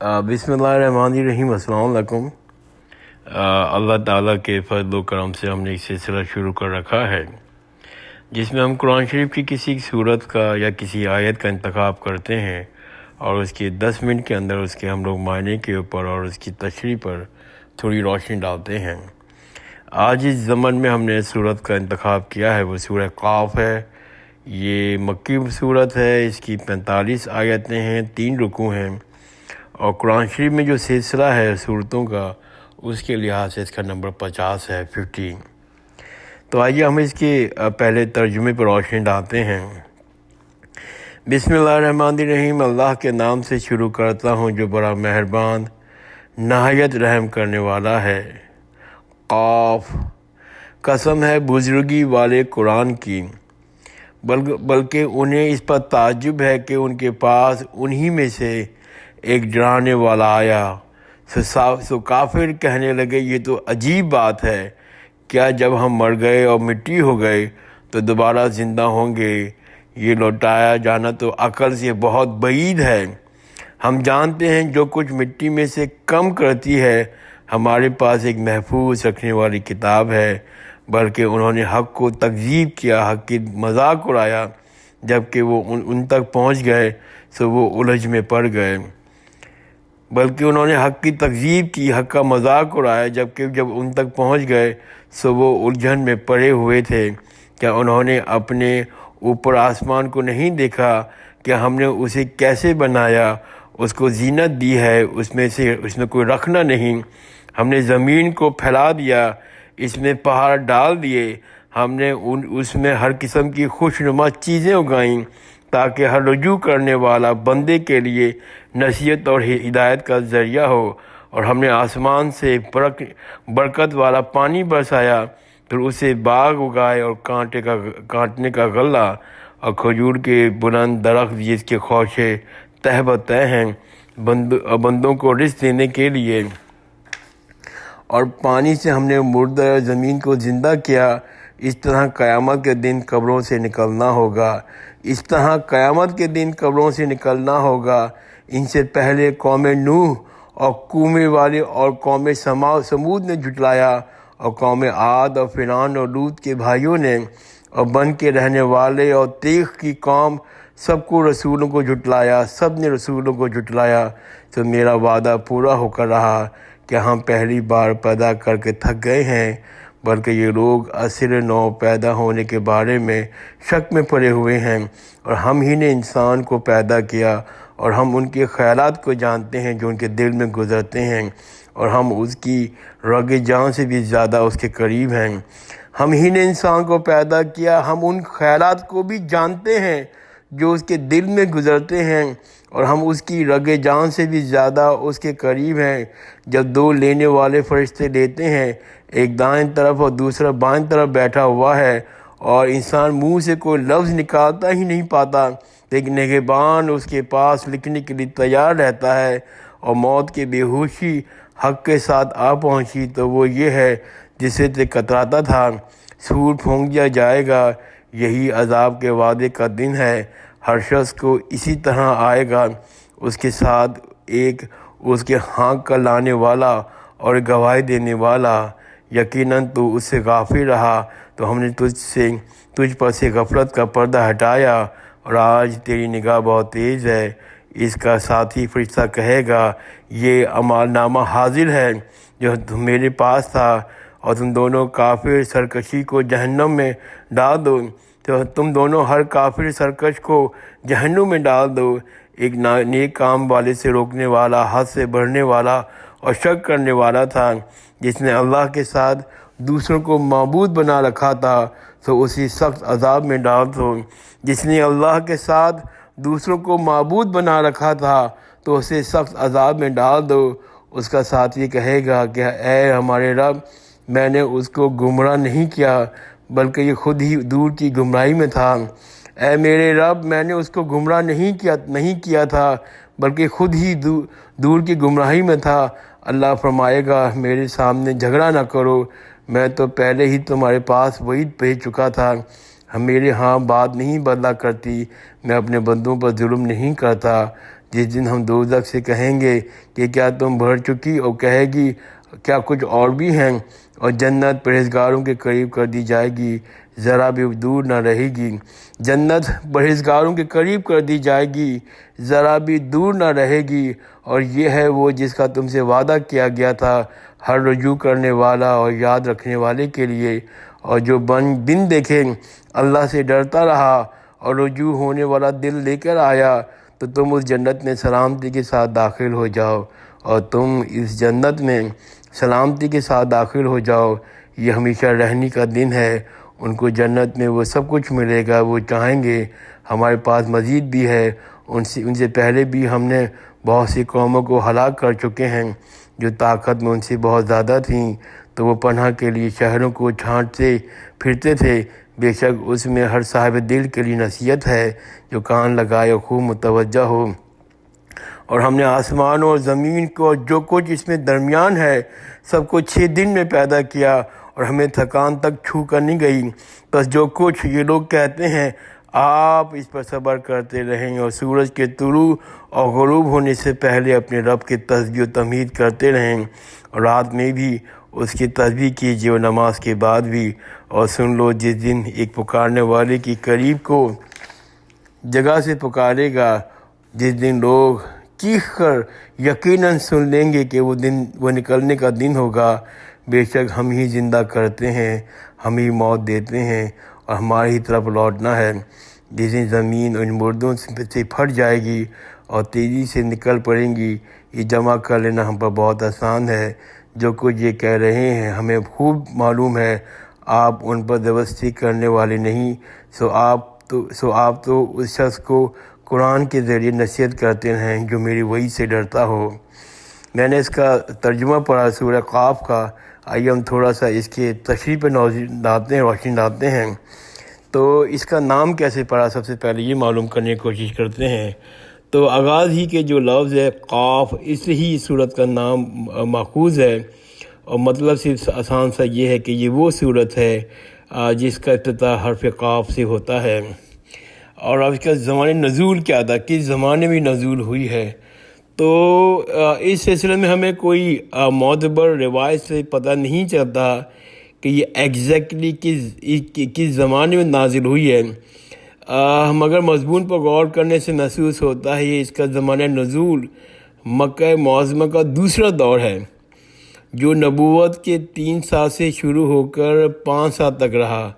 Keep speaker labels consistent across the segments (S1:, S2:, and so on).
S1: بسم اللہ الرحمن الرحیم۔ السلام علیکم۔ اللہ تعالیٰ کے فضل و کرم سے ہم نے ایک سلسلہ شروع کر رکھا ہے جس میں ہم قرآن شریف کی کسی صورت کا یا کسی آیت کا انتخاب کرتے ہیں اور اس کے 10 منٹ کے اندر اس کے ہم لوگ معنی کے اوپر اور اس کی تشریح پر تھوڑی روشنی ڈالتے ہیں۔ آج اس زمن میں ہم نے صورت کا انتخاب کیا ہے وہ سورہ قاف ہے۔ یہ مکی صورت ہے، اس کی 45 آیتیں ہیں، 3 رکوع ہیں، اور قرآن شریف میں جو سلسلہ ہے صورتوں کا اس کے لحاظ سے اس کا نمبر 50 ہے، 50۔ تو آئیے ہم اس کے پہلے ترجمے پر روشنی ڈالتے ہیں۔ بسم اللہ الرحمن الرحیم۔ اللہ کے نام سے شروع کرتا ہوں جو بڑا مہربان نہایت رحم کرنے والا ہے۔ قاف، قسم ہے بزرگی والے قرآن کی، بلکہ انہیں اس پر تعجب ہے کہ ان کے پاس انہی میں سے ایک ڈرانے والا آیا۔ سو کافر کہنے لگے یہ تو عجیب بات ہے، کیا جب ہم مر گئے اور مٹی ہو گئے تو دوبارہ زندہ ہوں گے؟ یہ لوٹایا جانا تو عقل سے بہت بعید ہے۔ ہم جانتے ہیں جو کچھ مٹی میں سے کم کرتی ہے ہمارے پاس ایک محفوظ رکھنے والی کتاب ہے، بلکہ انہوں نے حق کو تکذیب کیا، حق کی مذاق اڑایا۔ جب کہ وہ ان تک پہنچ گئے تو وہ الجھ میں پڑ گئے۔ بلکہ انہوں نے حق کی تکذیب کی، حق کا مذاق اڑایا، جب ان تک پہنچ گئے تو وہ الجھن میں پڑے ہوئے تھے۔ کیا انہوں نے اپنے اوپر آسمان کو نہیں دیکھا کہ ہم نے اسے کیسے بنایا، اس کو زینت دی ہے، اس میں کوئی رکھنا نہیں۔ ہم نے زمین کو پھیلا دیا، اس میں پہاڑ ڈال دیے، ہم نے اس میں ہر قسم کی خوشنما چیزیں اگائیں تاکہ ہر رجوع کرنے والا بندے کے لیے نصیحت اور ہدایت کا ذریعہ ہو، اور ہم نے آسمان سے برکت والا پانی برسایا، پھر اسے باغ اگائے اور کانٹنے کا غلہ اور کھجور کے بلند درخت جس کے خوشے تہ بتہ ہیں بندوں کو رزق دینے کے لیے۔ اور پانی سے ہم نے مردہ زمین کو زندہ کیا۔ اس طرح قیامت کے دن قبروں سے نکلنا ہوگا۔ ان سے پہلے قوم نوح اور کومے والے اور قوم سمود نے جھٹلایا، اور قوم عاد اور فرعون اور لوط کے بھائیوں نے، اور بن کے رہنے والے اور تیغ کی قوم سب نے رسولوں کو جھٹلایا۔ تو میرا وعدہ پورا ہو کر رہا کہ ہم پہلی بار پیدا کر کے تھک گئے ہیں، بلکہ یہ لوگ اصل نو پیدا ہونے کے بارے میں شک میں پڑے ہوئے ہیں۔ اور ہم ہی نے انسان کو پیدا کیا، اور ہم ان کے خیالات کو جانتے ہیں جو ان کے دل میں گزرتے ہیں، اور ہم اس کی رگ جان سے بھی زیادہ اس کے قریب ہیں۔ ہم ہی نے انسان کو پیدا کیا، ہم ان خیالات کو بھی جانتے ہیں جو اس کے دل میں گزرتے ہیں، اور ہم اس کی رگ جان سے بھی زیادہ اس کے قریب ہیں۔ جب 2 لینے والے فرشتے لیتے ہیں، ایک دائیں طرف اور دوسرا بائیں طرف بیٹھا ہوا ہے، اور انسان منہ سے کوئی لفظ نکالتا ہی نہیں پاتا، لیکن نگہبان اس کے پاس لکھنے کے لیے تیار رہتا ہے۔ اور موت کی بے ہوشی حق کے ساتھ آ پہنچی تو وہ یہ ہے جسے تے کتراتا تھا، سور پھونک دیا جائے گا۔ یہی عذاب کے وعدے کا دن ہے، ہر شخص کو اسی طرح آئے گا۔ اس کے ساتھ ایک اس کے ہانک کا لانے والا اور گواہی دینے والا۔ یقیناً تو اس سے غافل رہا تو ہم نے تجھ پر سے غفلت کا پردہ ہٹایا، اور آج تیری نگاہ بہت تیز ہے۔ اس کا ساتھی فرشتہ کہے گا یہ اعمال نامہ حاضر ہے جو میرے پاس تھا، اور تم دونوں کافر سرکشی کو جہنم میں ڈال دو۔ تو تم دونوں ہر کافر سرکش کو جہنم میں ڈال دو۔ ایک نیک کام والے سے روکنے والا، حد سے بڑھنے والا اور شک کرنے والا تھا، جس نے اللہ کے ساتھ دوسروں کو معبود بنا رکھا تھا، تو اسی سخت عذاب میں ڈال دو۔ جس نے اللہ کے ساتھ دوسروں کو معبود بنا رکھا تھا تو اسے سخت عذاب میں ڈال دو۔ اس کا ساتھی کہے گا کہ اے ہمارے رب، میں نے اس کو گمراہ نہیں کیا بلکہ یہ خود ہی دور کی گمراہی میں تھا۔ اے میرے رب، میں نے اس کو گمراہ نہیں کیا تھا بلکہ خود ہی دور کی گمراہی میں تھا۔ اللہ فرمائے گا میرے سامنے جھگڑا نہ کرو، میں تو پہلے ہی تمہارے پاس وعید بھیج چکا تھا۔ میرے ہاں بات نہیں بدلا کرتی، میں اپنے بندوں پر ظلم نہیں کرتا۔ جس دن ہم دوزخ سے کہیں گے کہ کیا تم بھر چکی، اور کہے گی کیا کچھ اور بھی ہیں، اور جنت پرہیزگاروں کے قریب کر دی جائے گی، ذرا بھی دور نہ رہے گی۔ جنت پرہیزگاروں کے قریب کر دی جائے گی، ذرا بھی دور نہ رہے گی، اور یہ ہے وہ جس کا تم سے وعدہ کیا گیا تھا ہر رجوع کرنے والا اور یاد رکھنے والے کے لیے۔ اور جو دن دیکھے اللہ سے ڈرتا رہا اور رجوع ہونے والا دل لے کر آیا، تو تم اس جنت میں سلامتی کے ساتھ داخل ہو جاؤ، اور تم اس جنت میں سلامتی کے ساتھ داخل ہو جاؤ۔ یہ ہمیشہ رہنے کا دن ہے، ان کو جنت میں وہ سب کچھ ملے گا وہ چاہیں گے۔ ہمارے پاس مزید بھی ہے، ان سے پہلے بھی ہم نے بہت سی قوموں کو ہلاک کر چکے ہیں جو طاقت میں ان سے بہت زیادہ تھیں، تو وہ پناہ کے لیے شہروں کو چھانٹتے پھرتے تھے۔ بے شک اس میں ہر صاحب دل کے لیے نصیحت ہے جو کان لگائے اور خوب متوجہ ہو۔ اور ہم نے آسمان اور زمین کو اور جو کچھ اس میں درمیان ہے سب کو 6 دن میں پیدا کیا، اور ہمیں تھکان تک چھو کر نہیں گئی۔ بس جو کچھ یہ لوگ کہتے ہیں آپ اس پر صبر کرتے رہیں، اور سورج کے طلوع اور غروب ہونے سے پہلے اپنے رب کی تسبیح و تحمید کرتے رہیں، اور رات میں بھی اس کی تسبیح کیجیے اور نماز کے بعد بھی۔ اور سن لو جس دن ایک پکارنے والے کی قریب کو جگہ سے پکارے گا، جس دن لوگ چیخ کر یقیناً سن لیں گے کہ وہ نکلنے کا دن ہوگا۔ بے شک ہم ہی زندہ کرتے ہیں، ہم ہی موت دیتے ہیں، اور ہماری ہی طرف لوٹنا ہے۔ جس دن زمین ان مردوں سے پھٹ جائے گی اور تیزی سے نکل پڑیں گی، یہ جمع کر لینا ہم پر بہت آسان ہے۔ جو کچھ یہ کہہ رہے ہیں ہمیں خوب معلوم ہے، آپ ان پر زبردستی کرنے والے نہیں۔ سو آپ تو اس شخص کو قرآن کے ذریعے نصیحت کرتے ہیں جو میری وحی سے ڈرتا ہو۔ میں نے اس کا ترجمہ پڑھا سورہ قاف کا۔ آئیے ہم تھوڑا سا اس کے تشریح پہ روشنی ڈالتے ہیں۔ تو اس کا نام کیسے پڑا، سب سے پہلے یہ معلوم کرنے کی کوشش کرتے ہیں۔ تو آغاز ہی کے جو لفظ ہے قاف، اس سے ہی صورت کا نام ماخوذ ہے، اور مطلب صرف آسان سا یہ ہے کہ یہ وہ صورت ہے جس کا افتتاح حرف قاف سے ہوتا ہے۔ اور اب اس کا زمانِ نزول کیا تھا، کس زمانے میں نزول ہوئی ہے، تو اس سلسلے میں ہمیں کوئی معتبر روایت سے پتہ نہیں چلتا کہ یہ ایگزیکٹلی کس زمانے میں نازل ہوئی ہے، مگر مضمون پر غور کرنے سے محسوس ہوتا ہے یہ اس کا زمانہ نزول مکہ معظمہ کا دوسرا دور ہے، جو نبوت کے 3 سال سے شروع ہو کر 5 سال تک رہا۔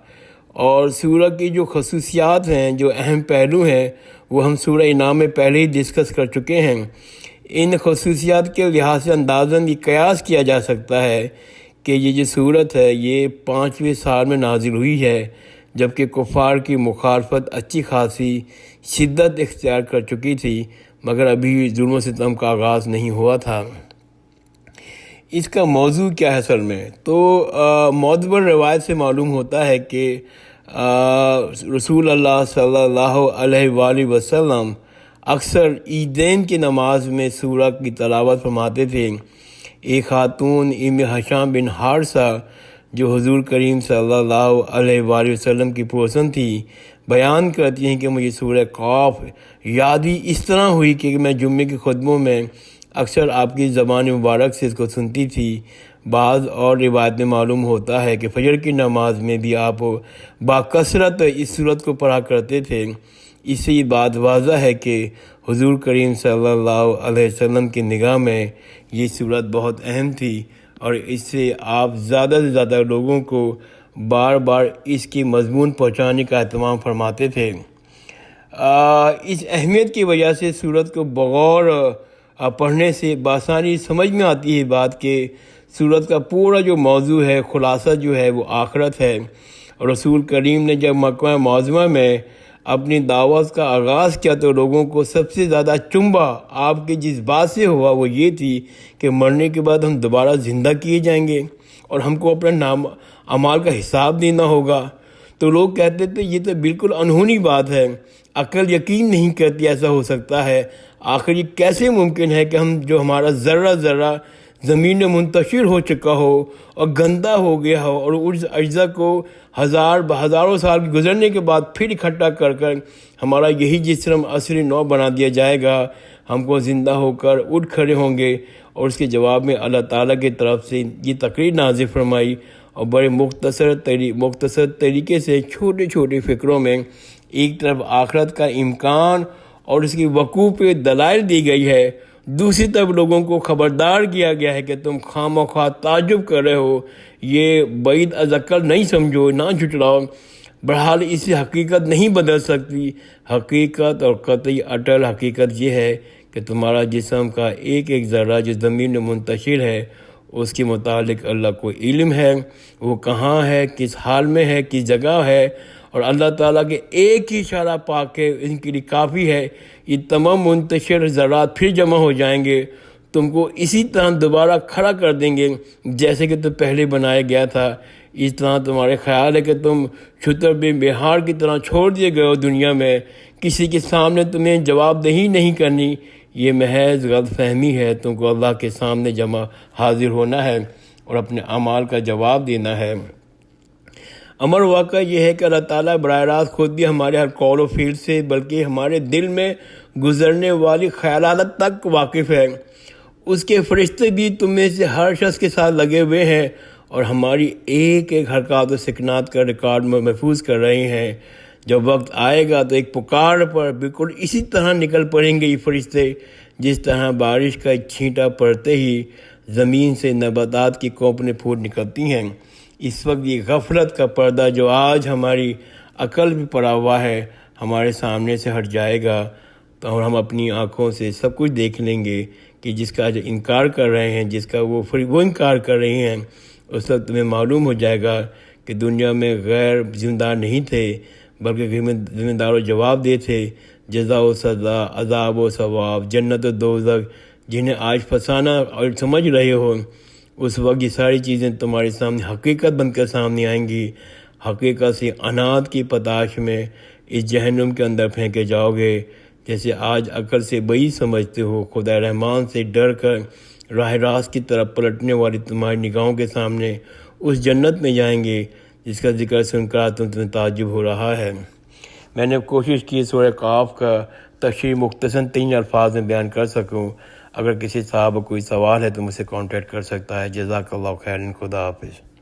S1: اور سورہ کی جو خصوصیات ہیں، جو اہم پہلو ہیں، وہ ہم سورہ انعام میں پہلے ہی ڈسکس کر چکے ہیں۔ ان خصوصیات کے لحاظ سے اندازاً یہ قیاس کیا جا سکتا ہے کہ یہ جو صورت ہے یہ 5ویں سال میں نازل ہوئی ہے، جبکہ کفار کی مخالفت اچھی خاصی شدت اختیار کر چکی تھی، مگر ابھی ظلم و ستم کا آغاز نہیں ہوا تھا۔ اس کا موضوع کیا ہے اصل میں؟ تو معتبر روایت سے معلوم ہوتا ہے کہ رسول اللہ صلی اللہ علیہ وآلہ وسلم اکثر عیدین کی نماز میں سورہ کی تلاوت فرماتے تھے۔ ایک خاتون ام حشام بن حارثہ جو حضور کریم صلی اللہ علیہ وآلہ وسلم کی پڑوسن تھی، بیان کرتی ہیں کہ مجھے سورہ قاف یاد ہی اس طرح ہوئی کہ میں جمعے کے خطبوں میں اکثر آپ کی زبان مبارک سے اس کو سنتی تھی۔ بعض اور روایت میں معلوم ہوتا ہے کہ فجر کی نماز میں بھی آپ باکثرت اس صورت کو پڑھا کرتے تھے۔ اس سے یہ بات واضح ہے کہ حضور کریم صلی اللہ علیہ وسلم کی نگاہ میں یہ صورت بہت اہم تھی، اور اس سے آپ زیادہ سے زیادہ لوگوں کو بار بار اس کی مضمون پہنچانے کا اہتمام فرماتے تھے۔ اس اہمیت کی وجہ سے صورت کو بغور پڑھنے سے بآسانی سمجھ میں آتی ہے بات کہ صورت کا پورا جو موضوع ہے، خلاصہ جو ہے وہ آخرت ہے۔ اور رسول کریم نے جب مکہ معظمہ میں اپنی دعوت کا آغاز کیا تو لوگوں کو سب سے زیادہ چنبا آپ کے جس بات سے ہوا وہ یہ تھی کہ مرنے کے بعد ہم دوبارہ زندہ کیے جائیں گے اور ہم کو اپنے اعمال کا حساب دینا ہوگا۔ تو لوگ کہتے تھے یہ تو بالکل انہونی بات ہے، عقل یقین نہیں کرتی ایسا ہو سکتا ہے۔ آخر یہ کیسے ممکن ہے کہ ہم جو ہمارا ذرہ ذرہ زمین میں منتشر ہو چکا ہو اور گندہ ہو گیا ہو، اور اس اجزاء کو ہزاروں سال گزرنے کے بعد پھر اکٹھا کر ہمارا یہی جسم عصر نو بنا دیا جائے گا۔ ہم کو زندہ ہو کر اٹھ کھڑے ہوں گے، اور اس کے جواب میں اللہ تعالیٰ کی طرف سے یہ تقریر نازل فرمائی، اور بڑے مختصر طریقے سے چھوٹے چھوٹے فکروں میں ایک طرف آخرت کا امکان اور اس کی وقوع پہ دلائل دی گئی ہے، دوسری طرف لوگوں کو خبردار کیا گیا ہے کہ تم خواہ تعجب کر رہے ہو، یہ بعید از عقل نہیں سمجھو، نہ جھٹلاؤ، بہرحال اس سے حقیقت نہیں بدل سکتی۔ حقیقت اور قطعی اٹل حقیقت یہ ہے کہ تمہارا جسم کا ایک ایک ذرہ جو زمین میں منتشر ہے، اس کے متعلق اللہ کو علم ہے، وہ کہاں ہے، کس حال میں ہے، کس جگہ ہے، اور اللہ تعالیٰ کے ایک ہی اشارہ پاک ہے، ان کے لیے کافی ہے۔ یہ تمام منتشر ذرات پھر جمع ہو جائیں گے، تم کو اسی طرح دوبارہ کھڑا کر دیں گے جیسے کہ تم پہلے بنایا گیا تھا۔ اس طرح تمہارے خیال ہے کہ تم چھتر بے بہار کی طرح چھوڑ دیے گئے ہو دنیا میں، کسی کے سامنے تمہیں جواب دہی نہیں کرنی، یہ محض غلط فہمی ہے۔ تم کو اللہ کے سامنے حاضر ہونا ہے اور اپنے اعمال کا جواب دینا ہے۔ امر واقعہ یہ ہے کہ اللہ تعالیٰ براہ راست خود بھی ہمارے ہر قول و فعل سے بلکہ ہمارے دل میں گزرنے والی خیالات تک واقف ہے۔ اس کے فرشتے بھی تم میں سے ہر شخص کے ساتھ لگے ہوئے ہیں اور ہماری ایک ایک حرکات و سکنات کا ریکارڈ میں محفوظ کر رہے ہیں۔ جب وقت آئے گا تو ایک پکار پر بالکل اسی طرح نکل پڑیں گے یہ فرشتے، جس طرح بارش کا ایک چھینٹا پڑتے ہی زمین سے نباتات کی کونپیں پھوٹ نکلتی ہیں۔ اس وقت یہ غفلت کا پردہ جو آج ہماری عقل پہ پڑا ہوا ہے ہمارے سامنے سے ہٹ جائے گا، تو ہم اپنی آنکھوں سے سب کچھ دیکھ لیں گے کہ جس کا جو انکار کر رہے ہیں، جس کا وہ انکار کر رہے ہیں، اس وقت تمہیں معلوم ہو جائے گا کہ دنیا میں غیر ذمہ دار نہیں تھے بلکہ ذمہ دار و جواب دہ تھے۔ جزا و سزا، عذاب و ثواب، جنت و دوزخ جنہیں آج پھنسانا اور سمجھ رہے ہو، اس وقت یہ ساری چیزیں تمہارے سامنے حقیقت بن کر سامنے آئیں گی۔ حقیقت سے انات کی پتاش میں اس جہنم کے اندر پھینکے جاؤ گے، جیسے آج عقل سے بعید سمجھتے ہو۔ خدا رحمان سے ڈر کر راہ راست کی طرف پلٹنے والی تمہاری نگاہوں کے سامنے اس جنت میں جائیں گے جس کا ذکر سن کر تمہیں تعجب ہو رہا ہے۔ میں نے کوشش کی سورہ قاف کا تشریح مختصراً 3 الفاظ میں بیان کر سکوں۔ اگر کسی صاحب کو کوئی سوال ہے تو مجھ سے کانٹیکٹ کر سکتا ہے۔ جزاک اللہ خیراً۔ خدا حافظ۔